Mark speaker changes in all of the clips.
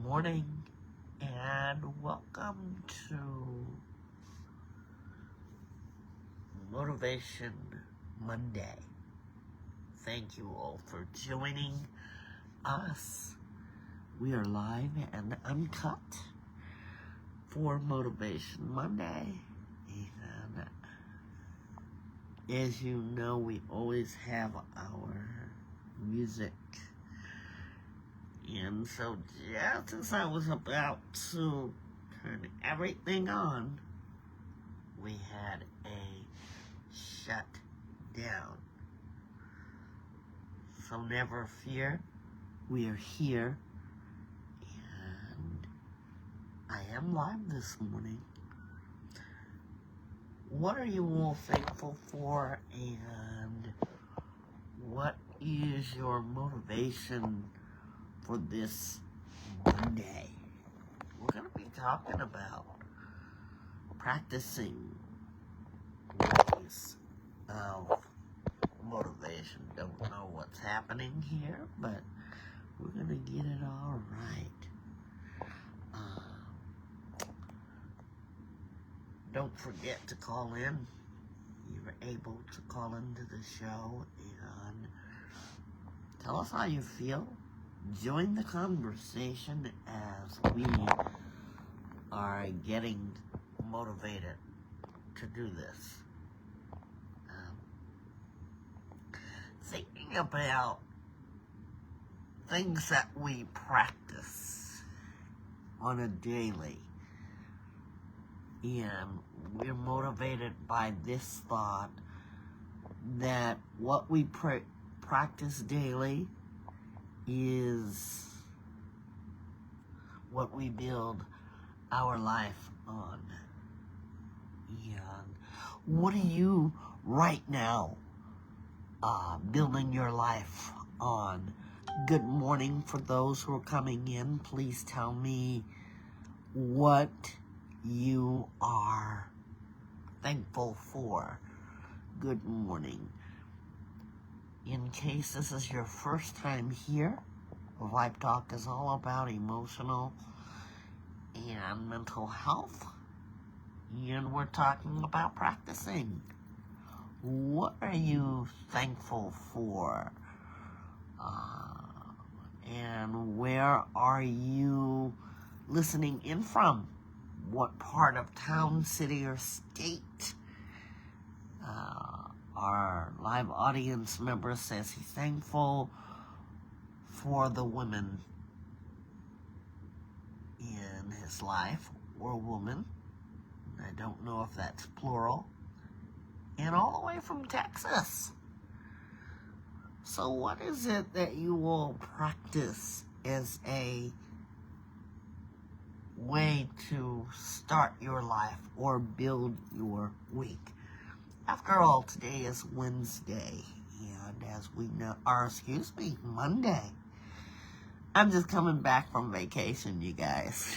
Speaker 1: morning and welcome to Motivation Monday. Thank you all for joining us. We are live and uncut for Motivation Monday. And as you know, we always have our music. And so just as I was about to turn everything on, we had a shutdown. So never fear, we are here, and I am live this morning. What are you all thankful for, and what is your motivation for this Monday? We're going to be talking about practicing ways of motivation. Don't know what's happening here, but we're going to get it all right. Don't forget to call in. You're able to call into the show and tell us how you feel. Join the conversation as we are getting motivated to do this. Thinking about things that we practice on a daily, and we're motivated by this thought that what we practice daily is what we build our life on. And what are you right now building your life on? Good morning for those who are coming in. Please tell me what you are thankful for. Good morning. In case this is your first time here, Vibe Talk is all about emotional and mental health. And we're talking about practicing. What are you thankful for? And where are you listening in from? What part of town, city, or state? Our live audience member says he's thankful for the women in his life, or woman. I don't know if that's plural. And all the way from Texas. So what is it that you will practice as a way to start your life or build your week? After all, today is Wednesday, and as we know, Monday. I'm just coming back from vacation, you guys.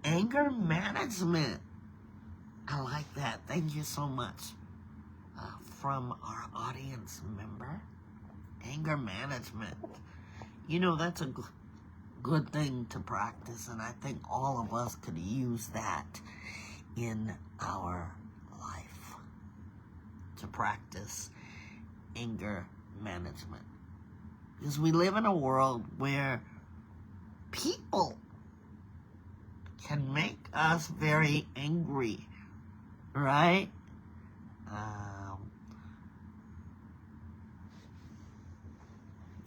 Speaker 1: Anger management. I like that. Thank you so much. From our audience member. Anger management. You know, that's a good thing to practice, and I think all of us could use that in our life to practice anger management. Because we live in a world where people can make us very angry, right?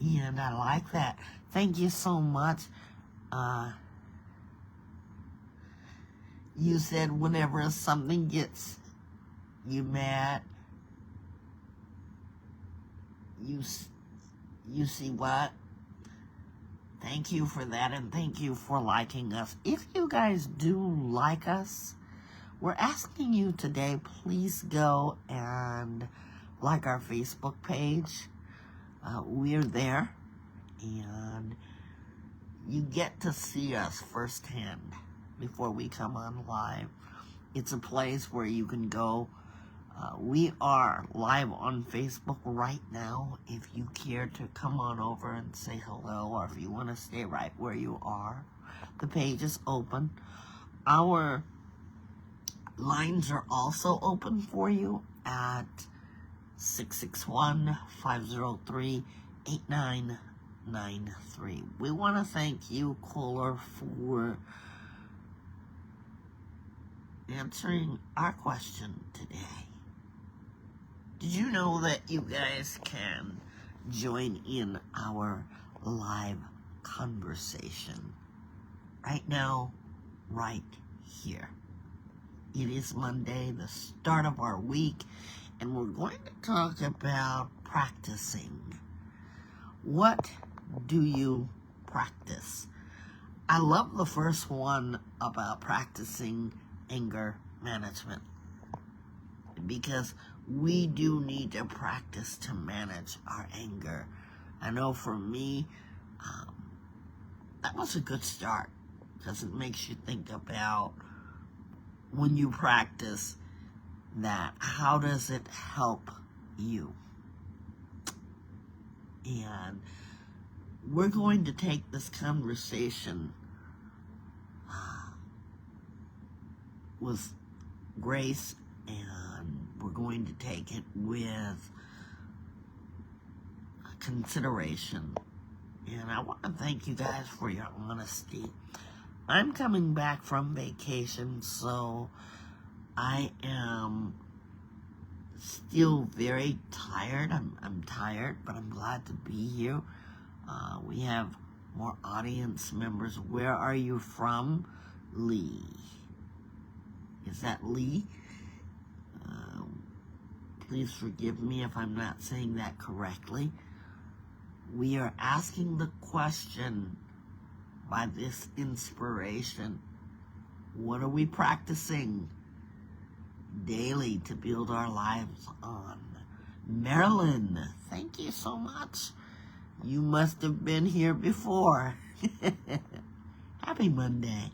Speaker 1: And I like that. Thank you so much. You said whenever something gets you mad, you see what? Thank you for that, and thank you for liking us. If you guys do like us, we're asking you today, please go and like our Facebook page. We're there, and you get to see us firsthand before we come on live. It's a place where you can go We are live on Facebook right now. If you care to come on over and say hello, or if you want to stay right where you are, the page is open. Our lines are also open for you at 661-503-8993. We want to thank you, caller, for answering our question today. Did you know that you guys can join in our live conversation right now, right here? It is Monday, the start of our week, and we're going to talk about practicing. What do you practice? I love the first one about practicing anger management, because we do need to practice to manage our anger. I know for me, that was a good start, because it makes you think about, when you practice that, how does it help you? And we're going to take this conversation with grace, and we're going to take it with consideration. And I want to thank you guys for your honesty. I'm coming back from vacation, so I am still very tired. I'm tired, but I'm glad to be here. We have more audience members. Where are you from? Lee. Is that Lee? Please forgive me if I'm not saying that correctly. We are asking the question by this inspiration: what are we practicing daily to build our lives on? Marilyn, thank you so much. You must have been here before. Happy Monday.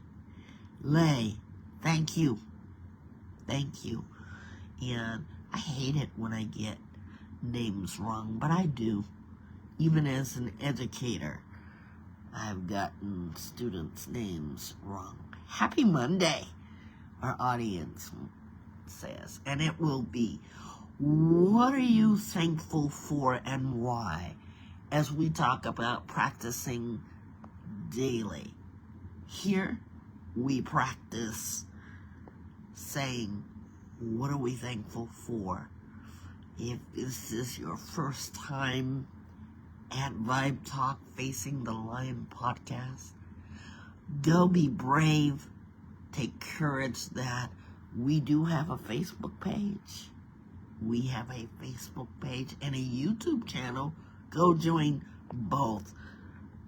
Speaker 1: Lay, thank you. Thank you. And I hate it when I get names wrong, but I do. Even as an educator, I've gotten students' names wrong. Happy Monday, our audience says. And it will be, what are you thankful for and why? As we talk about practicing daily. Here, we practice saying, what are we thankful for? If this is your first time at Vibe Talk Facing the Lion podcast, go be brave. Take courage that we do have a Facebook page. We have a Facebook page and a YouTube channel. Go join both.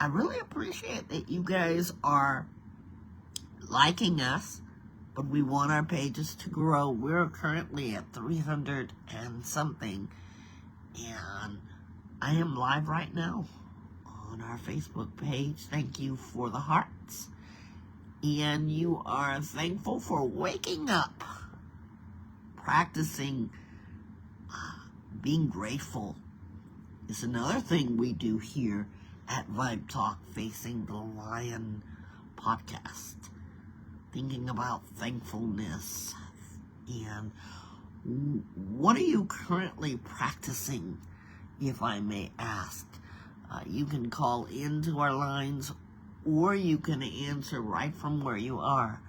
Speaker 1: I really appreciate that you guys are liking us, but we want our pages to grow. We're currently at 300 and something, and I am live right now on our Facebook page. Thank you for the hearts. And you are thankful for waking up, practicing being grateful is another thing we do here at Vibe Talk Facing the Lion podcast. Thinking about thankfulness. And what are you currently practicing, if I may ask? You can call into our lines, or you can answer right from where you are.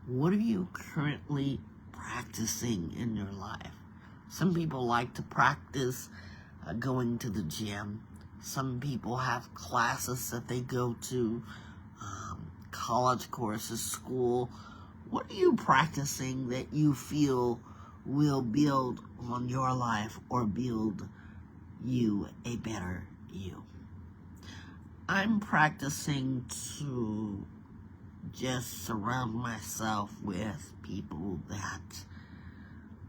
Speaker 1: What are you currently practicing in your life? Some people like to practice going to the gym. Some people have classes that they go to, college courses, school. What are you practicing that you feel will build on your life or build you a better you? I'm practicing to just surround myself with people that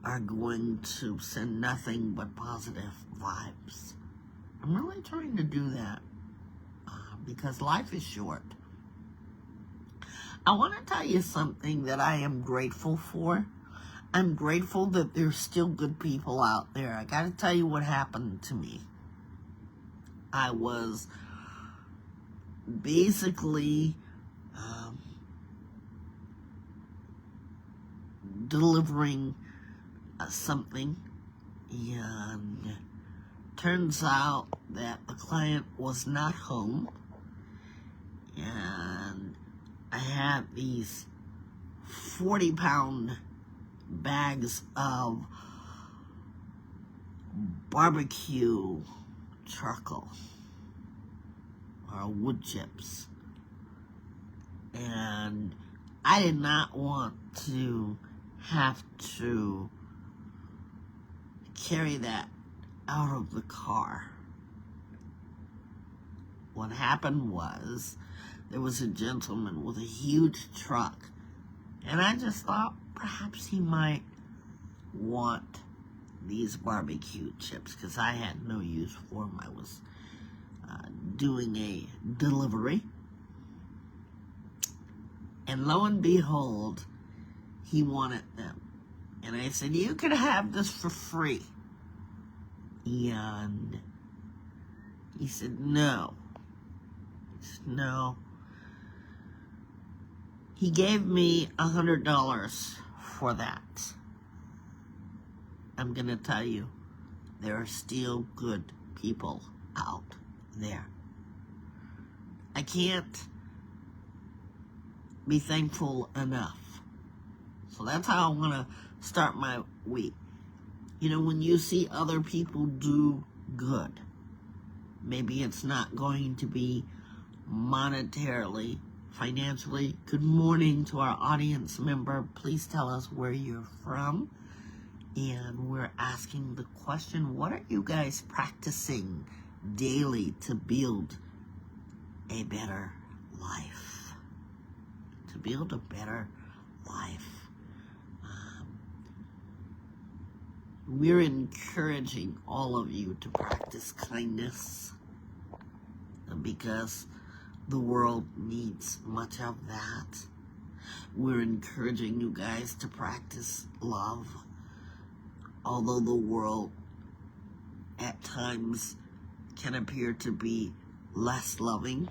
Speaker 1: are going to send nothing but positive vibes. I'm really trying to do that because life is short. I want to tell you something that I am grateful for. I'm grateful that there's still good people out there. I gotta tell you what happened to me. I was basically delivering something, and turns out that the client was not home, and I had these 40-pound bags of barbecue charcoal or wood chips, and I did not want to have to carry that out of the car. What happened was there was a gentleman with a huge truck, and I just thought perhaps he might want these barbecue chips because I had no use for them. I was doing a delivery, and lo and behold, he wanted them. And I said, you could have this for free. And he said, no. No. He gave me $100 for that. I'm going to tell you, there are still good people out there. I can't be thankful enough. So that's how I'm going to start my week. You know, when you see other people do good, maybe it's not going to be monetarily, financially. Good morning to our audience member. Please tell us where you're from. And we're asking the question, what are you guys practicing daily to build a better life? To build a better life. We're encouraging all of you to practice kindness because the world needs much of that. We're encouraging you guys to practice love, although the world at times can appear to be less loving,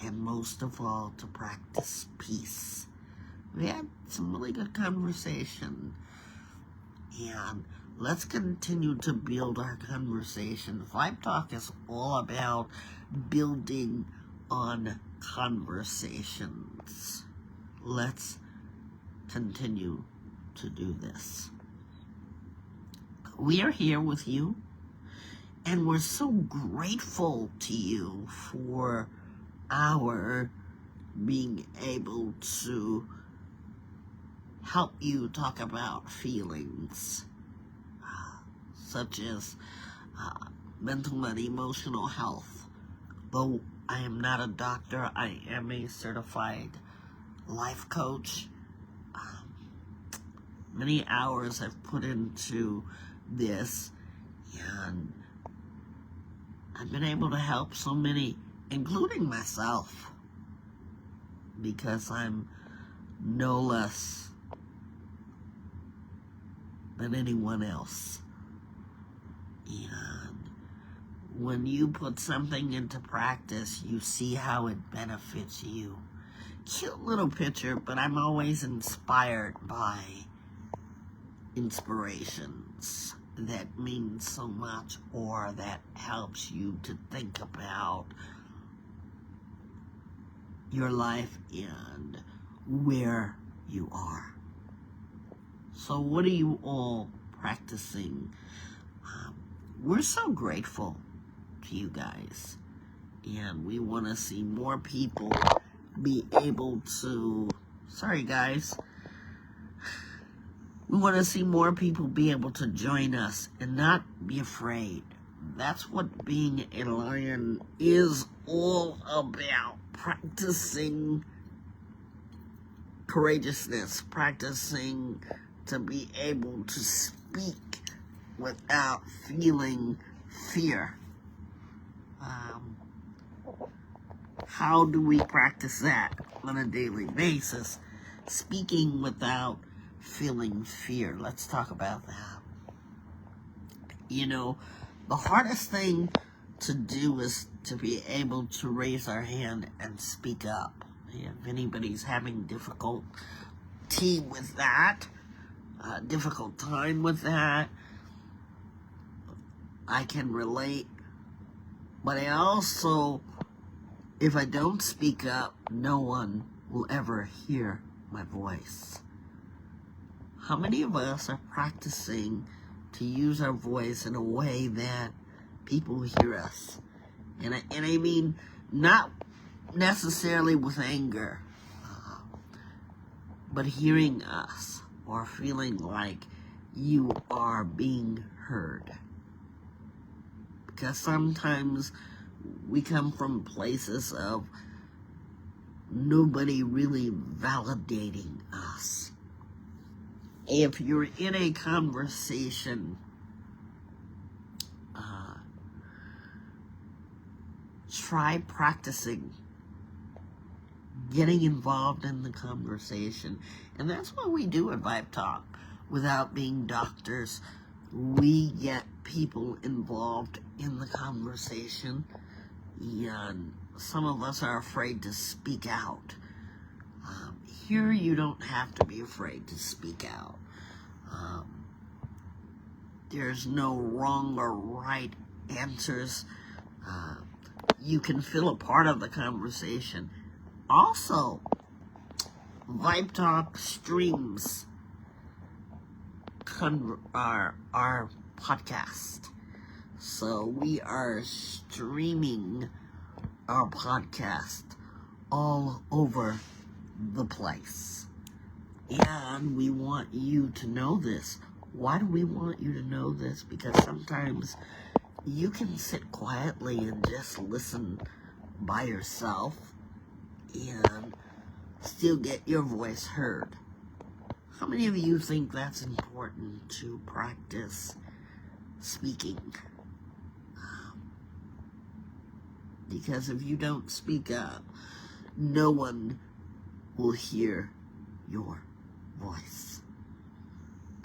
Speaker 1: and most of all, to practice peace. We had some really good conversation, and let's continue to build our conversation. Vibe Talk is all about building on conversations. Let's continue to do this. We are here with you, and we're so grateful to you for our being able to help you talk about feelings such as mental and emotional health. Though I am not a doctor, I am a certified life coach. Many hours I've put into this, and I've been able to help so many, including myself, because I'm no less than anyone else. And when you put something into practice, you see how it benefits you. Cute little picture, but I'm always inspired by inspirations that mean so much, or that helps you to think about your life and where you are. So what are you all practicing? We're so grateful to you guys, and we want to see more people be able to, sorry guys, we want to see more people be able to join us and not be afraid. That's what being a lion is all about. Practicing courageousness, practicing to be able to speak without feeling fear. How do we practice that on a daily basis? Speaking without feeling fear. Let's talk about that. The hardest thing to do is to be able to raise our hand and speak up. If anybody's having difficulty with that, difficult time with that, I can relate. But I also, if I don't speak up, no one will ever hear my voice. How many of us are practicing to use our voice in a way that people hear us? And I mean, not necessarily with anger, but hearing us or feeling like you are being heard. Because sometimes we come from places of nobody really validating us. If you're in a conversation, try practicing getting involved in the conversation. And that's what we do at Vibe Talk. Without being doctors, we get people involved in the conversation. And some of us are afraid to speak out. Here, you don't have to be afraid to speak out. There's no wrong or right answers. You can feel a part of the conversation. Also, Vibe Talk streams our podcast. So we are streaming our podcast all over the place. And we want you to know this. Why do we want you to know this? Because sometimes you can sit quietly and just listen by yourself and still get your voice heard. How many of you think that's important to practice speaking? Because if you don't speak up, no one will hear your voice.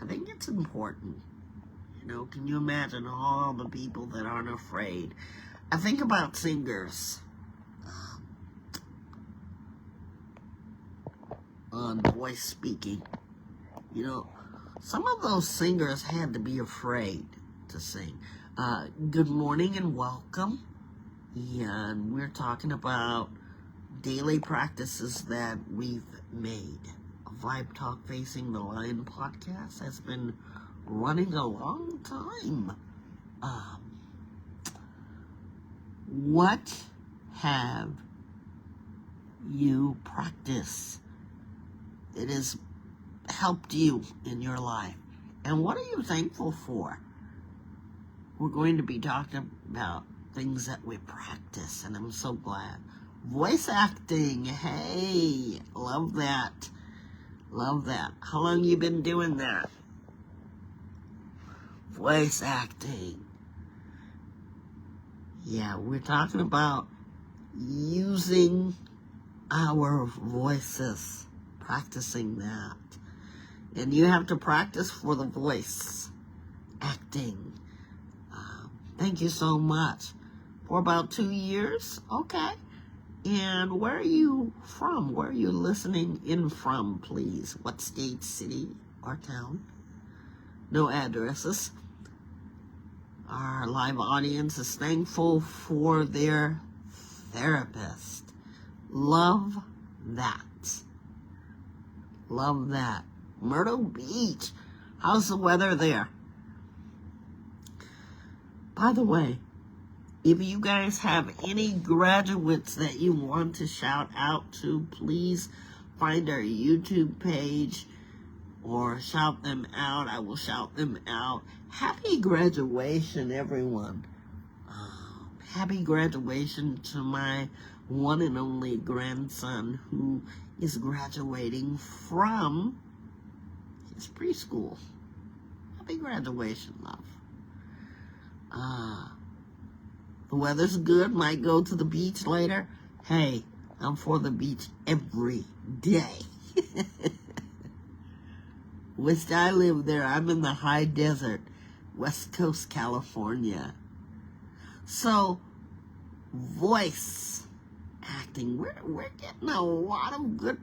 Speaker 1: I think it's important. Can you imagine all the people that aren't afraid? I think about singers on voice speaking. Some of those singers had to be afraid to sing. Good morning and welcome. And we're talking about daily practices that we've made. Vibe Talk Facing the Lion podcast has been running a long time. What have you practiced? It has helped you in your life. And what are you thankful for? We're going to be talking about things that we practice, and I'm so glad. Voice acting, hey, love that. Love that. How long you been doing that? Voice acting. Yeah, we're talking about using our voices, practicing that. And you have to practice for the voice acting. Thank you so much. For about 2 years? Okay. And where are you from? Where are you listening in from, please? What state, city, or town? No addresses. Our live audience is thankful for their therapist. Love that. Love that. Myrtle Beach. How's the weather there? By the way, if you guys have any graduates that you want to shout out to, please find our YouTube page or shout them out. I will shout them out. Happy graduation, everyone. Happy graduation to my one and only grandson who is graduating from his preschool. Happy graduation, love. The weather's good. Might go to the beach later. Hey, I'm for the beach every day. Wish I lived there. I'm in the high desert, West Coast, California. So, voice acting. We're getting a lot of good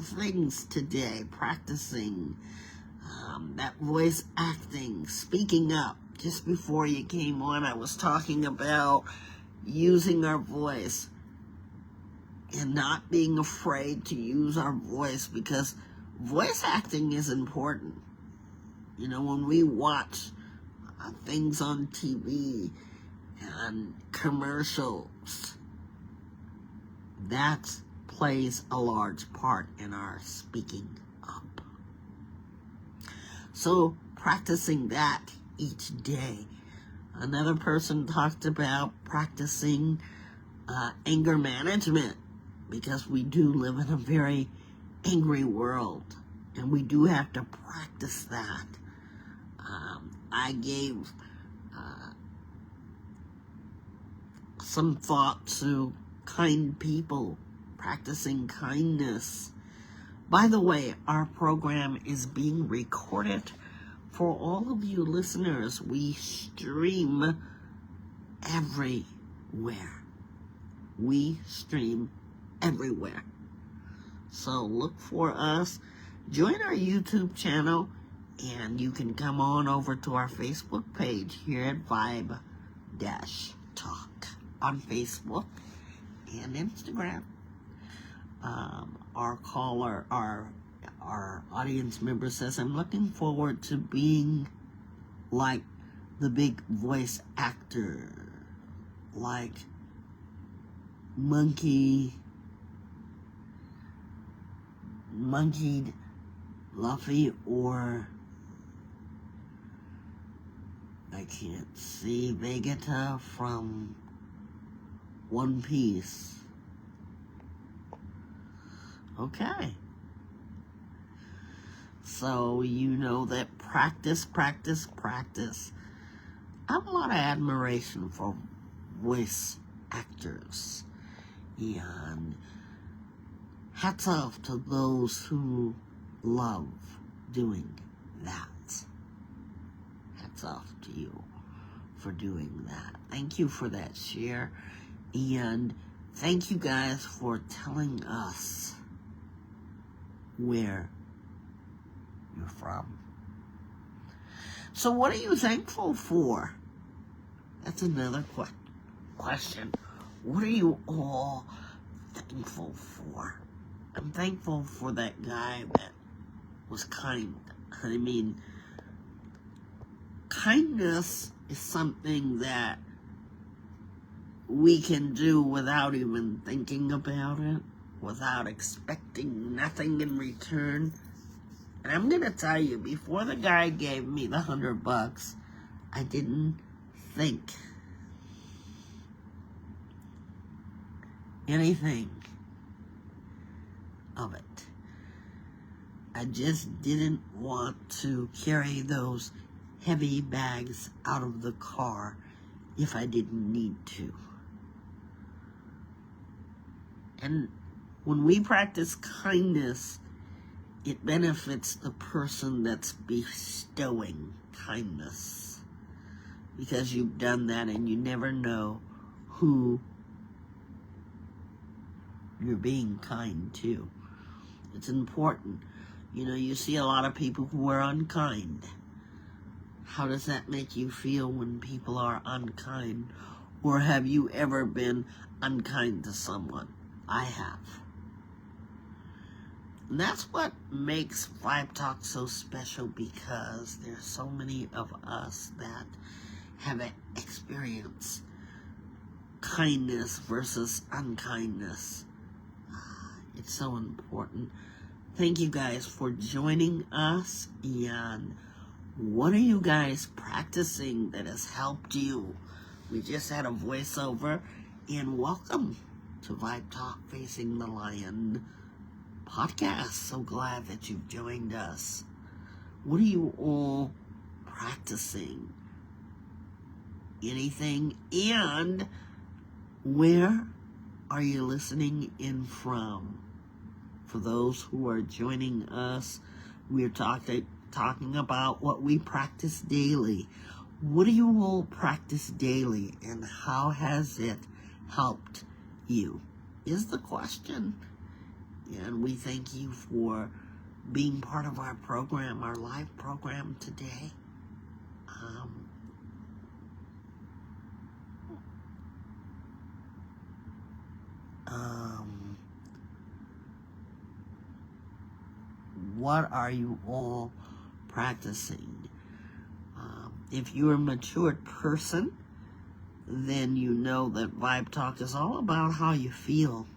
Speaker 1: things today. Practicing that voice acting, speaking up. Just before you came on, I was talking about using our voice and not being afraid to use our voice, because voice acting is important. You know, when we watch things on TV and commercials, that plays a large part in our speaking up. So practicing that each day. Another person talked about practicing anger management, because we do live in a very angry world, and we do have to practice that. I gave some thought to kind people, practicing kindness. By the way, our program is being recorded. For all of you listeners, we stream everywhere. We stream everywhere. So look for us. Join our YouTube channel, and you can come on over to our Facebook page here at Vibe Talk on Facebook and Instagram. Our caller, our audience member says, I'm looking forward to being like the big voice actor, like Monkey Luffy, or I can't see, Vegeta from One Piece. Okay. So you know that practice. I have a lot of admiration for voice actors, and hats off to those who love doing that. Hats off to you for doing that. Thank you for that share, and thank you guys for telling us where you're from. So what are you thankful for? That's another question. What are you all thankful for? I'm thankful for that guy that was kind. I mean, kindness is something that we can do without even thinking about it, without expecting nothing in return. And I'm gonna tell you, before the guy gave me the $100, I didn't think anything of it. I just didn't want to carry those heavy bags out of the car if I didn't need to. And when we practice kindness, it benefits the person that's bestowing kindness, because you've done that and you never know who you're being kind to. It's important. You know, you see a lot of people who are unkind. How does that make you feel when people are unkind? Or have you ever been unkind to someone? I have. And that's what makes Vibe Talk so special, because there's so many of us that have experienced kindness versus unkindness. It's so important. Thank you guys for joining us. And what are you guys practicing that has helped you? We just had a voiceover, and welcome to Vibe Talk Facing the Lion podcast. So glad that you've joined us. What are you all practicing? Anything? And where are you listening in from? For those who are joining us, we're talking talking about what we practice daily. What do you all practice daily, and how has it helped you? Is the question. And we thank you for being part of our program, our live program today. What are you all practicing? If you're a matured person, then you know that Vibe Talk is all about how you feel.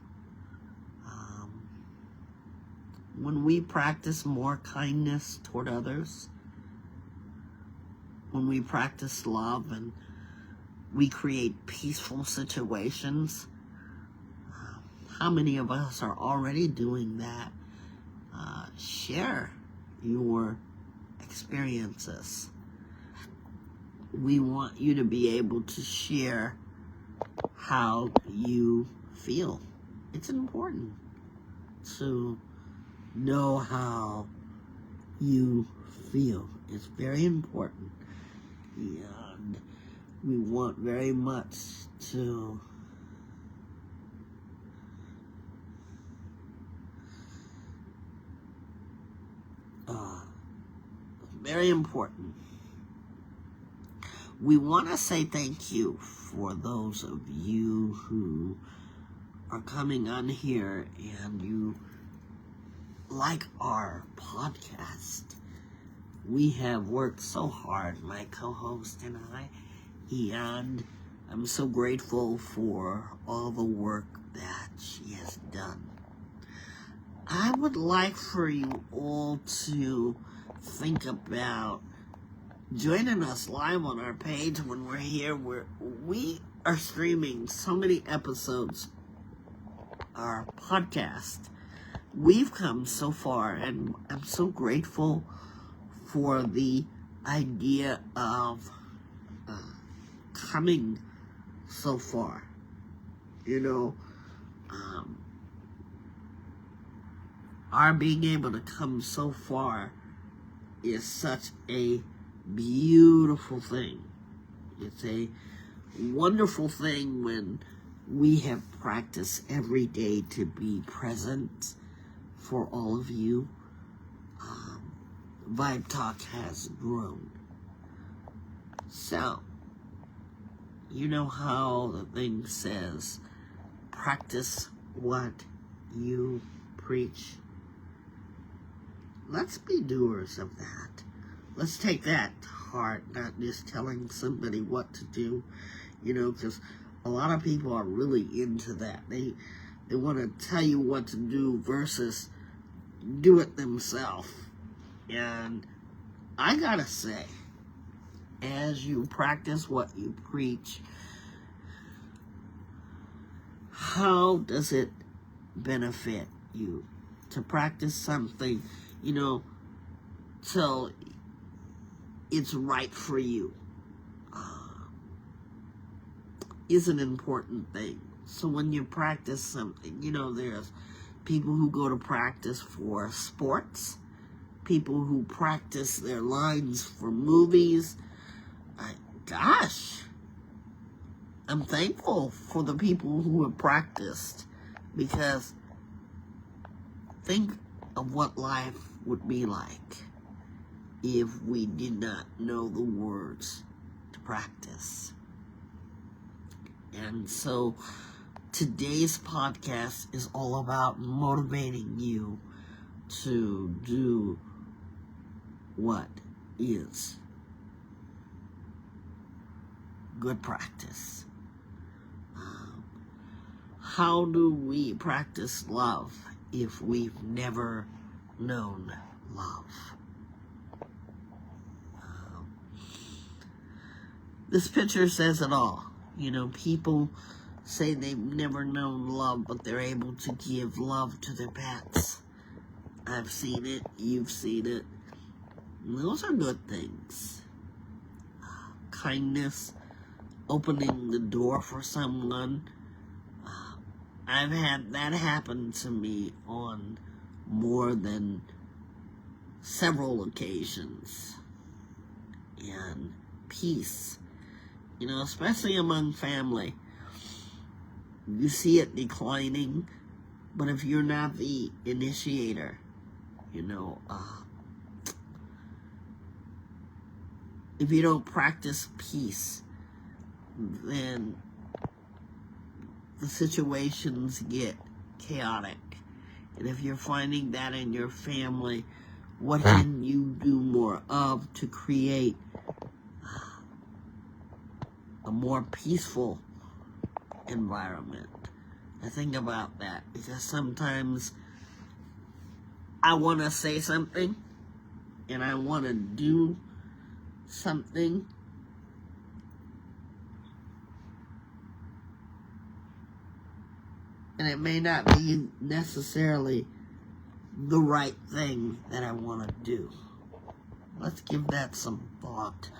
Speaker 1: When we practice more kindness toward others, when we practice love and we create peaceful situations, how many of us are already doing that? Share your experiences. We want you to be able to share how you feel. It's important to know how you feel. It's very important. And we want very much to very important. We want to say thank you for those of you who are coming on here and you like our podcast. We have worked so hard, my co-host and I, and I'm so grateful for all the work that she has done. I would like for you all to think about joining us live on our page when we're here. We are streaming so many episodes, our podcast. We've come so far, and I'm so grateful for the idea of coming so far. Our being able to come so far is such a beautiful thing. It's a wonderful thing when we have practiced every day to be present for all of you. Vibe Talk has grown. So, you know how the thing says, practice what you preach. Let's be doers of that. Let's take that to heart, not just telling somebody what to do, because a lot of people are really into that. They want to tell you what to do versus do it themselves. And I gotta say, as you practice what you preach, how does it benefit you to practice something, till it's right for you? Is an important thing. So when you practice something, there's people who go to practice for sports, people who practice their lines for movies. I'm thankful for the people who have practiced, because think of what life would be like if we did not know the words to practice. And so today's podcast is all about motivating you to do what is good practice. How do we practice love if we've never known love? This picture says it all. People say they've never known love, but they're able to give love to their pets. I've seen it. You've seen it. Those are good things. Kindness, opening the door for someone. I've had that happen to me on more than several occasions. And peace, especially among family. You see it declining, but if you're not the initiator, if you don't practice peace, then the situations get chaotic. And if you're finding that in your family, what can you do more of to create a more peaceful environment? I think about that because sometimes I want to say something and I want to do something, and it may not be necessarily the right thing that I want to do. Let's give that some thought.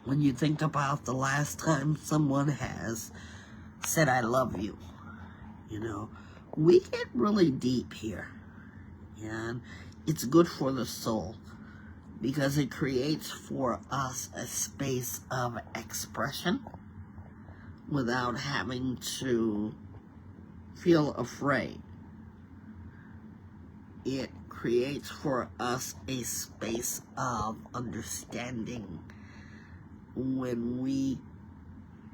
Speaker 1: When you think about the last time someone has said, I love you, we get really deep here. And it's good for the soul because it creates for us a space of expression without having to feel afraid. It creates for us a space of understanding when we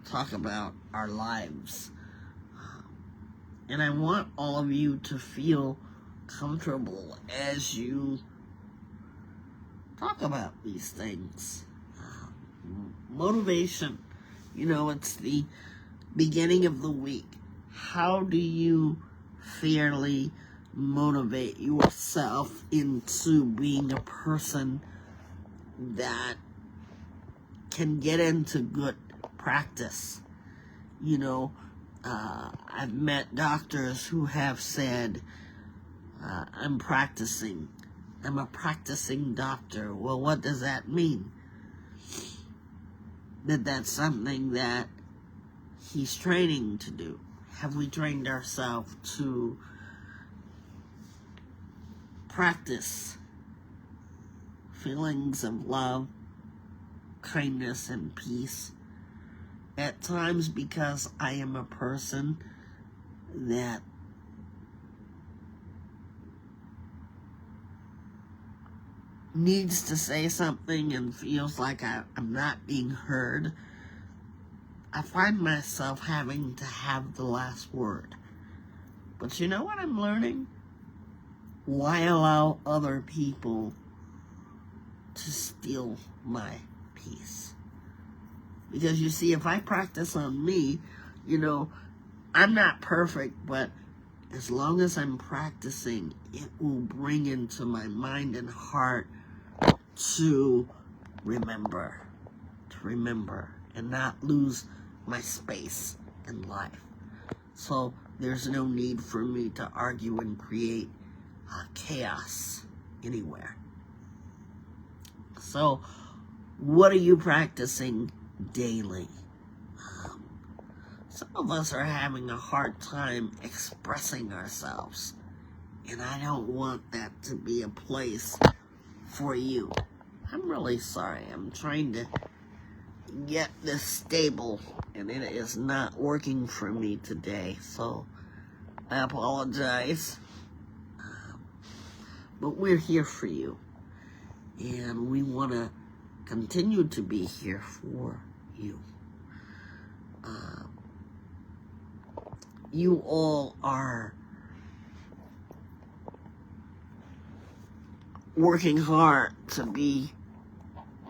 Speaker 1: talk about our lives. And I want all of you to feel comfortable as you talk about these things. Motivation, it's the beginning of the week. How do you fairly motivate yourself into being a person that can get into good practice? I've met doctors who have said, I'm a practicing doctor. Well, what does that mean? That's something that he's training to do. Have we trained ourselves to practice feelings of love, kindness, and peace? At times, because I am a person that needs to say something and feels like I'm not being heard, I find myself having to have the last word. But you know what I'm learning? Why allow other people to steal my peace? Because you see, if I practice on me, I'm not perfect, but as long as I'm practicing, it will bring into my mind and heart to remember, and not lose my space in life. So there's no need for me to argue and create chaos anywhere. So what are you practicing daily? Some of us are having a hard time expressing ourselves, and I don't want that to be a place for you. I'm really sorry. I'm trying to get this stable, and it is not working for me today, so I apologize. But we're here for you, and we want to continue to be here for you. You all are working hard to be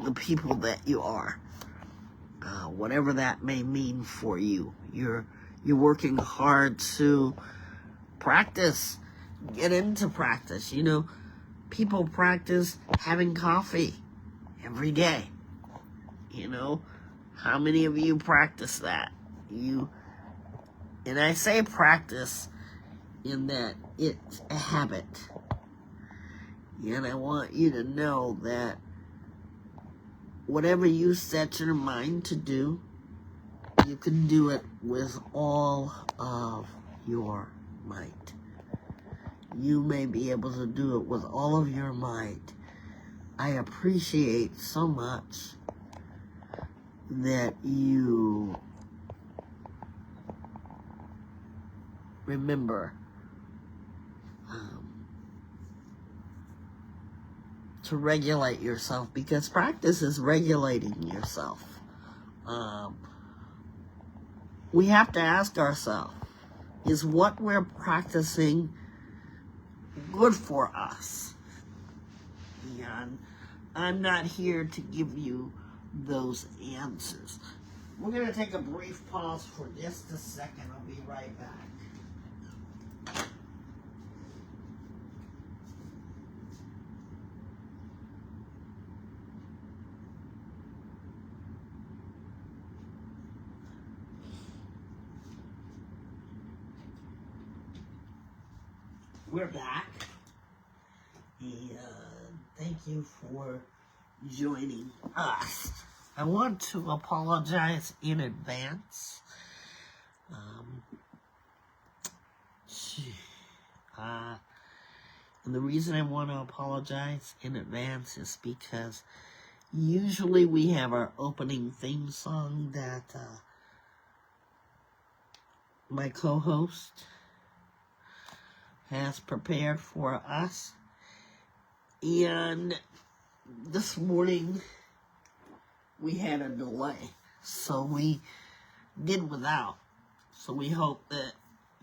Speaker 1: the people that you are. Whatever that may mean for you. You're working hard to practice, get into practice. People practice having coffee every day. How many of you practice that? And I say practice in that it's a habit. And I want you to know that whatever you set your mind to do, you can do it with all of your might. you may be able to do it with all of your might. I appreciate so much that you remember to regulate yourself, because practice is regulating yourself. We have to ask ourselves, is what we're practicing good for us? And I'm not here to give you those answers. We're going to take a brief pause for just a second. I'll be right back. We're back, and thank you for joining us. I want to apologize in advance. And the reason I want to apologize in advance is because usually we have our opening theme song that my co-host has prepared for us, and this morning we had a delay, so we did without. So we hope that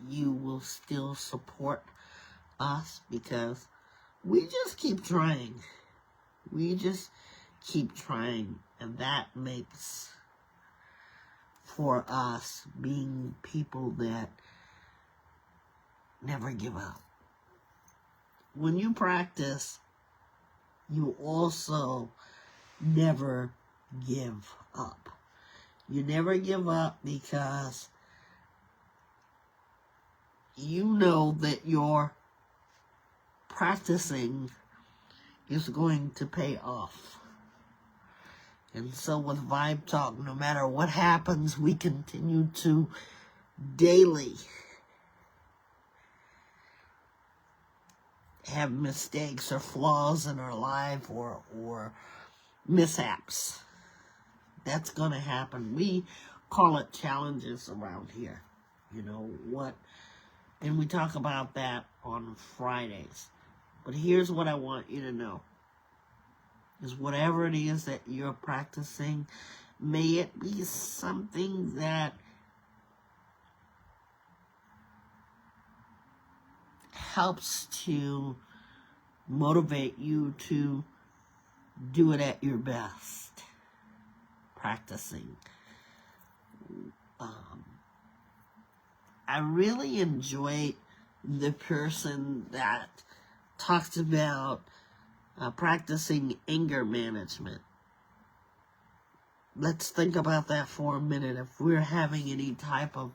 Speaker 1: you will still support us, because we just keep trying. We just keep trying, and that makes for us being people that never give up. When you practice, you also never give up. You never give up because you know that your practicing is going to pay off. And so with Vibe Talk, no matter what happens, we continue to daily have mistakes or flaws in our life or mishaps. That's going to happen. We call it challenges around here. You know what? And we talk about that on Fridays. But here's what I want you to know. Is whatever it is that you're practicing, may it be something that helps to motivate you to do it at your best. Practicing. I really enjoyed the person that talked about practicing anger management. Let's think about that for a minute. If we're having any type of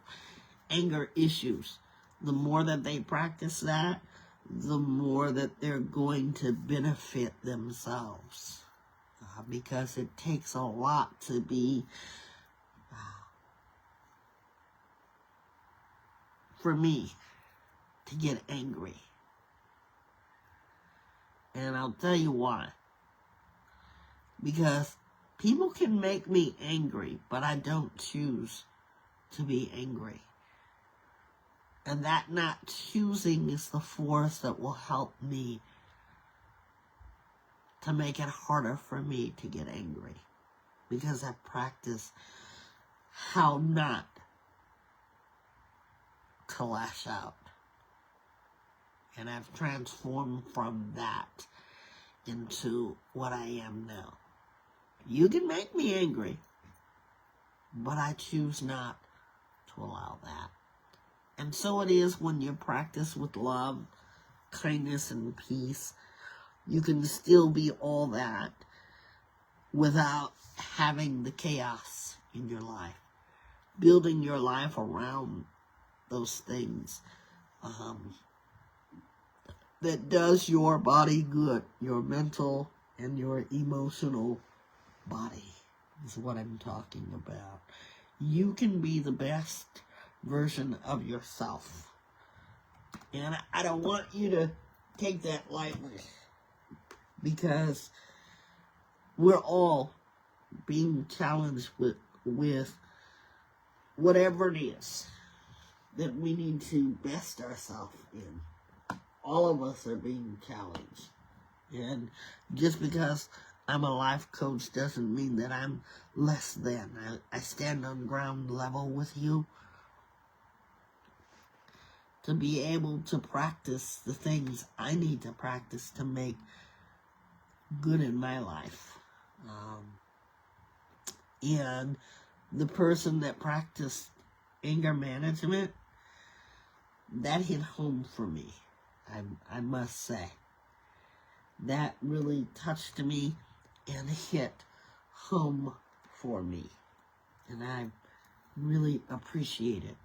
Speaker 1: anger issues, the more that they practice that, the more that they're going to benefit themselves. Because it takes a lot to be, for me, to get angry. And I'll tell you why. Because people can make me angry, but I don't choose to be angry. And that not choosing is the force that will help me to make it harder for me to get angry. Because I practice how not to lash out. And I've transformed from that into what I am now. You can make me angry, but I choose not to allow that. And so it is when you practice with love, kindness, and peace. You can still be all that without having the chaos in your life. Building your life around those things that does your body good. Your mental and your emotional body is what I'm talking about. You can be the best version of yourself. And I don't want you to take that lightly, because we're all being challenged with whatever it is that we need to best ourselves in. All of us are being challenged. And just because I'm a life coach doesn't mean that I'm less than. I stand on ground level with you to be able to practice the things I need to practice to make good in my life. And the person that practiced anger management, that hit home for me, I must say. That really touched me and hit home for me. And I really appreciated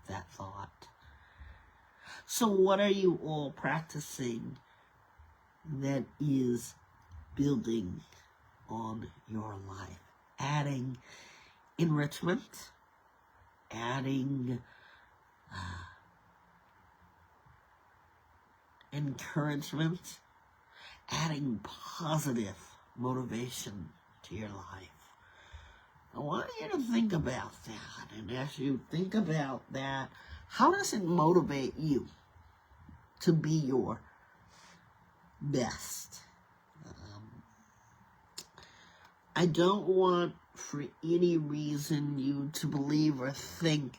Speaker 1: that thought. So what are you all practicing that is building on your life? Adding enrichment, adding encouragement, adding positive motivation to your life. I want you to think about that. And as you think about that, how does it motivate you to be your best? I don't want for any reason you to believe or think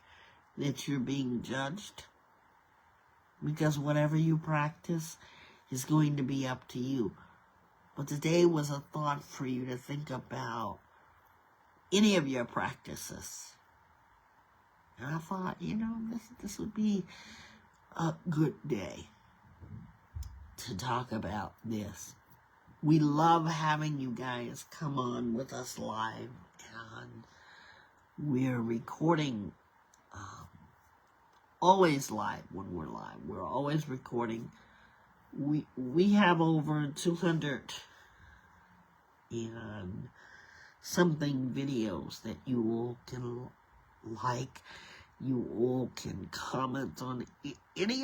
Speaker 1: that you're being judged, because whatever you practice is going to be up to you. But today was a thought for you to think about any of your practices. And I thought, this would be a good day to talk about this. We love having you guys come on with us live, and we're recording always live when we're live. We're always recording. We have over 200 and something videos that you all can like. You all can comment on any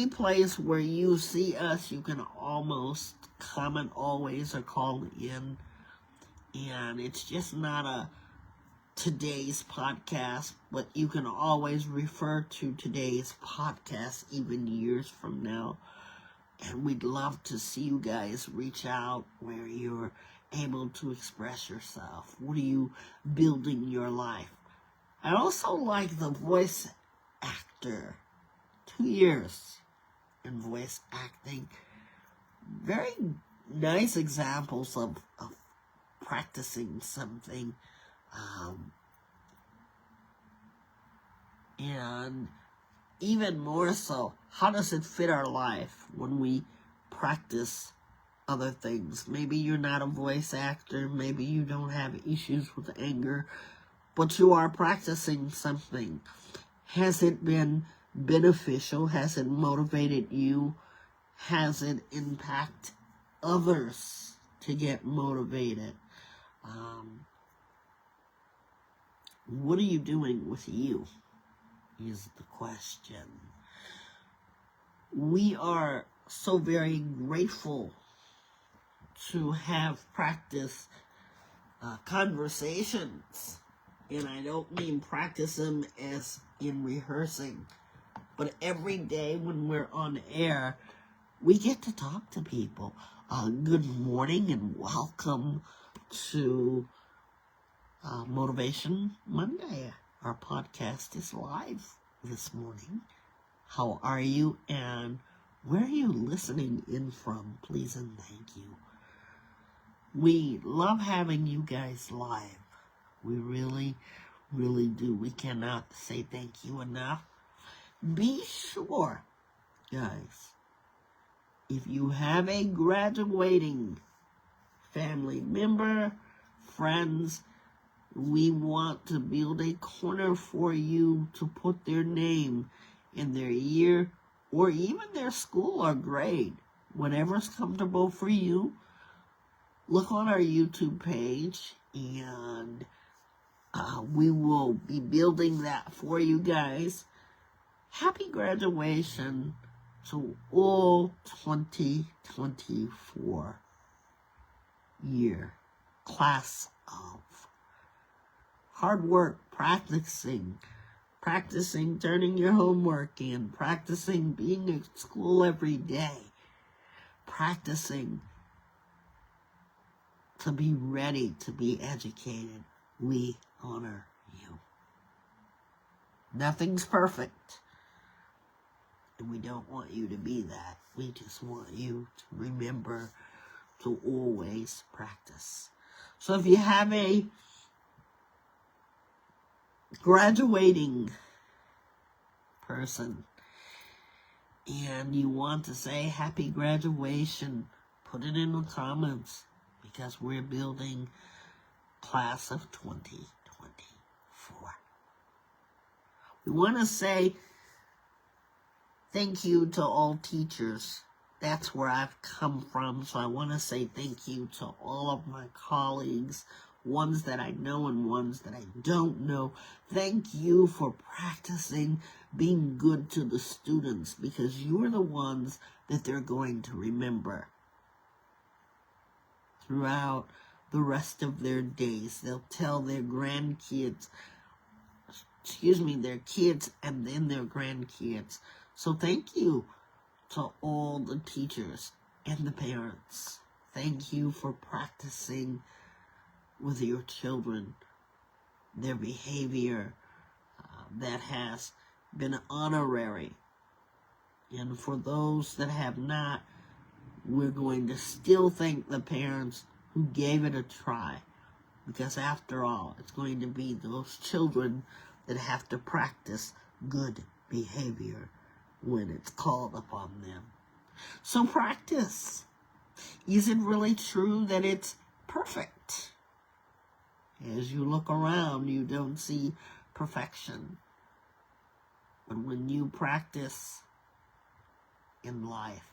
Speaker 1: place where you see us. You can almost comment always or call in. And it's just not a today's podcast, but you can always refer to today's podcast even years from now. And we'd love to see you guys reach out where you're able to express yourself. What are you building in your life? I also like the voice actor. 2 years in voice acting. Very nice examples of practicing something. And even more so, how does it fit our life when we practice other things? Maybe you're not a voice actor, maybe you don't have issues with anger, but you are practicing something. Has it been beneficial? Has it motivated you? Has it impacted others to get motivated? What are you doing with you is the question. We are so very grateful to have practiced conversations. And I don't mean practice them as in rehearsing, but every day when we're on air, we get to talk to people. Good morning and welcome to Motivation Monday. Our podcast is live this morning. How are you, and where are you listening in from? Please and thank you. We love having you guys live. We really, really do. We cannot say thank you enough. Be sure, guys, if you have a graduating family member, friends, we want to build a corner for you to put their name in their year or even their school or grade. Whatever's comfortable for you. Look on our YouTube page, and we will be building that for you guys. Happy graduation to all 2024 year class of hard work, practicing, turning your homework in, practicing being at school every day, practicing to be ready to be educated. We honor you. Nothing's perfect, and we don't want you to be that. We just want you to remember to always practice. So if you have a graduating person and you want to say happy graduation, put it in the comments, because we're building class of 2024. We want to say thank you to all teachers. That's where I've come from, so I want to say thank you to all of my colleagues, ones that I know and ones that I don't know. Thank you for practicing being good to the students, because you're the ones that they're going to remember throughout the rest of their days. They'll tell their grandkids, their kids and then their grandkids. So thank you to all the teachers and the parents. Thank you for practicing with your children their behavior that has been honorary. And for those that have not, we're going to still thank the parents who gave it a try. Because after all, it's going to be those children that have to practice good behavior when it's called upon them. So practice. Is it really true that it's perfect? As you look around, you don't see perfection. But when you practice in life,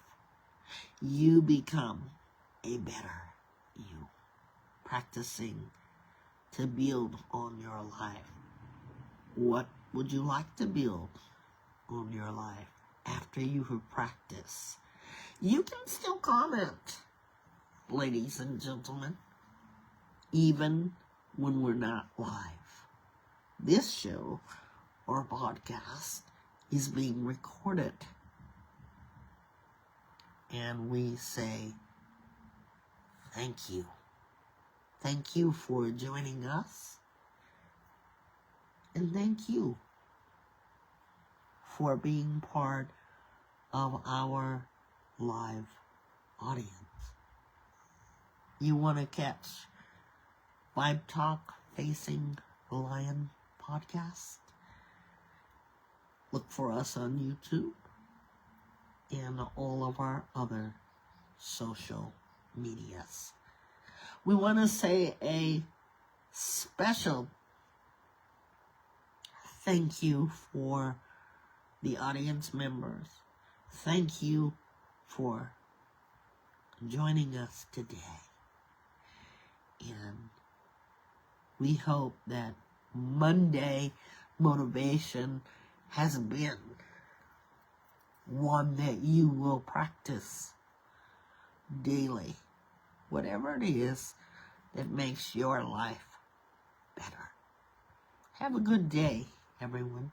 Speaker 1: you become a better you. Practicing to build on your life. What would you like to build on your life after you have practiced? You can still comment, ladies and gentlemen, even when we're not live. This show or podcast is being recorded. And we say thank you. Thank you for joining us. And thank you for being part of our live audience. You want to catch Vibe Talk Facing the Lion podcast? Look for us on YouTube and all of our other social medias. We want to say a special thank you for the audience members. Thank you for joining us today. And we hope that Monday motivation has been one that you will practice daily. Whatever it is that makes your life better. Have a good day, everyone.